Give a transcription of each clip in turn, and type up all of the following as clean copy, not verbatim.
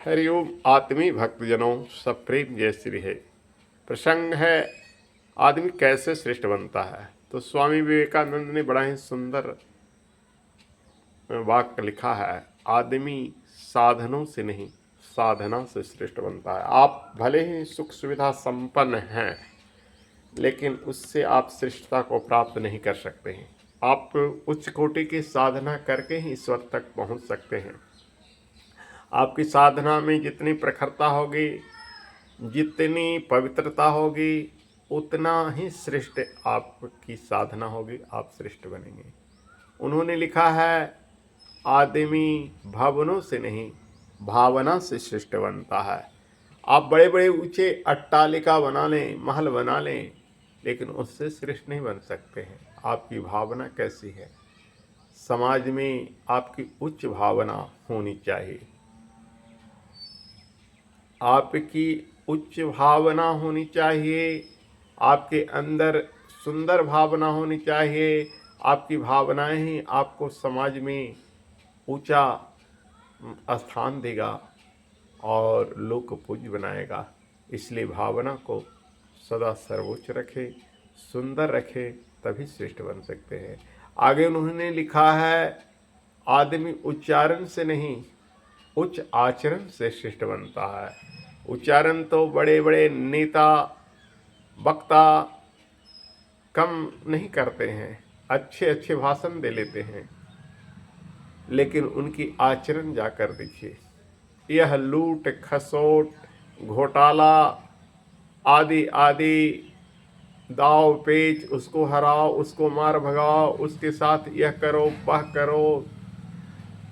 हरिओम आत्मी भक्तजनों, सब प्रेम जय श्री है। प्रसंग है आदमी कैसे श्रेष्ठ बनता है। तो स्वामी विवेकानंद ने बड़ा ही सुंदर वाक्य लिखा है, आदमी साधनों से नहीं साधना से श्रेष्ठ बनता है। आप भले ही सुख सुविधा संपन्न हैं, लेकिन उससे आप श्रेष्ठता को प्राप्त नहीं कर सकते हैं। आप उच्च कोटि की साधना करके ही ईश्वर तक पहुंच सकते हैं। आपकी साधना में जितनी प्रखरता होगी, जितनी पवित्रता होगी, उतना ही श्रेष्ठ आपकी साधना होगी, आप श्रेष्ठ बनेंगे। उन्होंने लिखा है, आदमी भावनों से नहीं भावना से श्रेष्ठ बनता है। आप बड़े बड़े ऊंचे अट्टालिका बना लें, महल बना लें, लेकिन उससे श्रेष्ठ नहीं बन सकते हैं। आपकी भावना कैसी है? समाज में आपकी उच्च भावना होनी चाहिए। आपकी उच्च भावना होनी चाहिए, आपके अंदर सुंदर भावना होनी चाहिए। आपकी भावनाएं ही आपको समाज में ऊंचा स्थान देगा और लोक पूज्य बनाएगा। इसलिए भावना को सदा सर्वोच्च रखें, सुंदर रखें, तभी श्रेष्ठ बन सकते हैं। आगे उन्होंने लिखा है, आदमी उच्चारण से नहीं उच्च आचरण से श्रेष्ठ बनता है। उच्चारण तो बड़े बड़े नेता वक्ता कम नहीं करते हैं, अच्छे अच्छे भाषण दे लेते हैं, लेकिन उनकी आचरण जाकर देखिए। यह लूट खसोट घोटाला आदि आदि, दाव पेच, उसको हराओ, उसको मार भगाओ, उसके साथ यह करो वह करो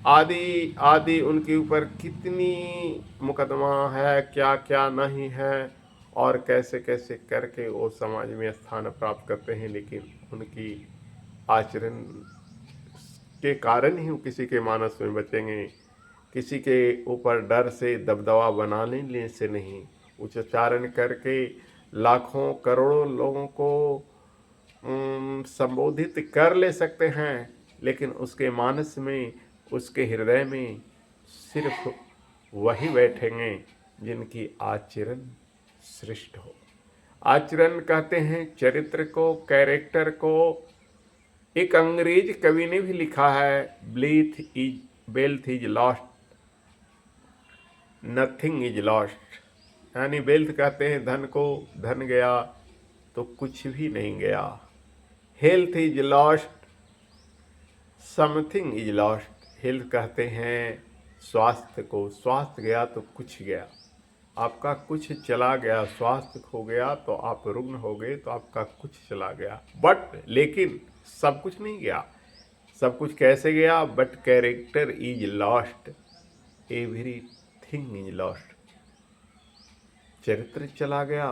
आदि आदि, उनके ऊपर कितनी मुकदमा है, क्या क्या नहीं है, और कैसे कैसे करके वो समाज में स्थान प्राप्त करते हैं। लेकिन उनकी आचरण के कारण ही वो किसी के मानस में बचेंगे। किसी के ऊपर डर से दबदबा बनाने से नहीं, उच्चारण करके लाखों करोड़ों लोगों को संबोधित कर ले सकते हैं, लेकिन उसके मानस में, उसके हृदय में सिर्फ वही बैठेंगे जिनकी आचरण श्रेष्ठ हो। आचरण कहते हैं चरित्र को, कैरेक्टर को। एक अंग्रेज कवि ने भी लिखा है, wealth is lost, nothing is lost. यानी वेल्थ कहते हैं धन को, धन गया तो कुछ भी नहीं गया। Health is lost, something is lost. Health कहते हैं स्वास्थ्य को, स्वास्थ्य गया तो कुछ गया। आपका कुछ चला गया, स्वास्थ्य खो गया तो आप रुग्ण हो गए, तो आपका कुछ चला गया। बट लेकिन सब कुछ नहीं गया। सब कुछ कैसे गया? But character is lost, everything is lost. चरित्र चला गया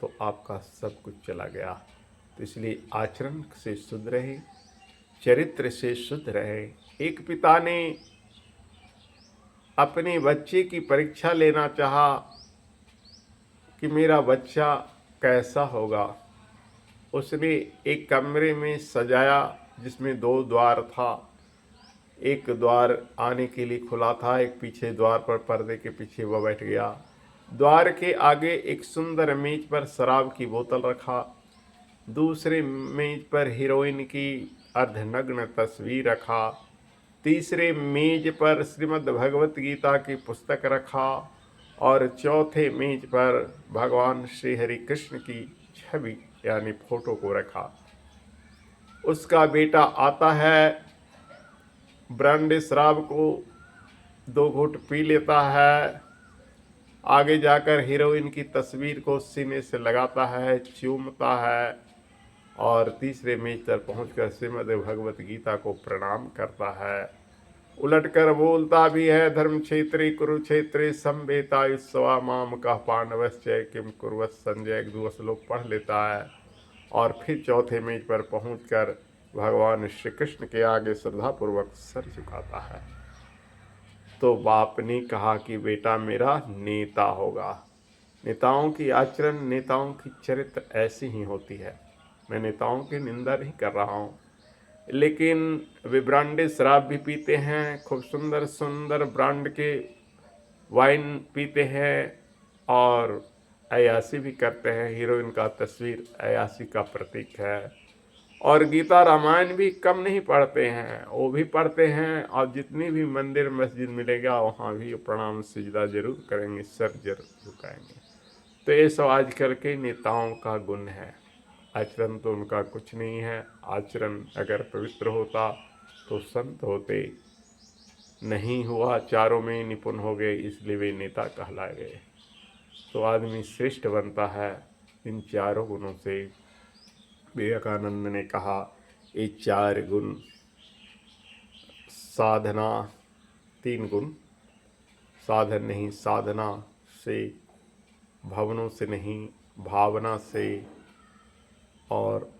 तो आपका सब कुछ चला गया। तो इसलिए आचरण से शुद्ध रहे, चरित्र से शुद्ध रहे। एक पिता ने अपने बच्चे की परीक्षा लेना चाहा कि मेरा बच्चा कैसा होगा। उसने एक कमरे में सजाया जिसमें 2 द्वार था। एक द्वार आने के लिए खुला था, एक पीछे द्वार पर पर्दे के पीछे वह बैठ गया। द्वार के आगे एक सुंदर मेज पर शराब की बोतल रखा। दूसरे मेज पर हीरोइन की अर्धनग्न तस्वीर रखा। तीसरे मेज पर श्रीमद् भगवत गीता की पुस्तक रखा, और चौथे मेज पर भगवान श्री हरि कृष्ण की छवि यानी फोटो को रखा। उसका बेटा आता है, ब्रांडी शराब को 2 घूंट पी लेता है, आगे जाकर हीरोइन की तस्वीर को सीने से लगाता है, चूमता है, और तीसरे मेज पर पहुंचकर श्रीमद् भगवत गीता को प्रणाम करता है। उलटकर बोलता भी है, धर्म क्षेत्रे कुरुक्षेत्रे संवेतायुस्वा माम कह पांडवश्चय किम कुर्वत संजय। 2 श्लोक पढ़ लेता है, और फिर चौथे मेज पर पहुंचकर भगवान श्री कृष्ण के आगे श्रद्धापूर्वक सर झुकाता है। तो बाप ने कहा कि बेटा मेरा नेता होगा। नेताओं की आचरण, नेताओं की चरित्र ऐसी ही होती है। मैं नेताओं की निंदा नहीं कर रहा हूँ, लेकिन वे ब्रांडेड शराब भी पीते हैं, खूब सुंदर सुंदर ब्रांड के वाइन पीते हैं और अय्याशी भी करते हैं। हीरोइन का तस्वीर अय्याशी का प्रतीक है। और गीता रामायण भी कम नहीं पढ़ते हैं, वो भी पढ़ते हैं। और जितनी भी मंदिर मस्जिद मिलेगा वहाँ भी प्रणाम सिजदा जरूर करेंगे, सर जरूर झुकाएंगे। तो ये सब आजकल के नेताओं का गुण है। आचरण तो उनका कुछ नहीं है। आचरण अगर पवित्र होता तो संत होते, नहीं हुआ, चारों में निपुण हो गए, इसलिए वे नेता कहलाए गए। तो आदमी श्रेष्ठ बनता है इन चारों गुणों से। विवेकानंद ने कहा ये चार गुण साधना, तीन गुण साधन नहीं साधना से, भवनों से नहीं भावना से, और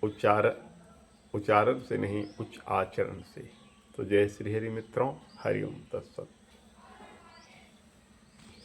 उच्चारण से नहीं उच्च आचरण से। तो जय श्री हरि मित्रों, हरिओम तत्सत।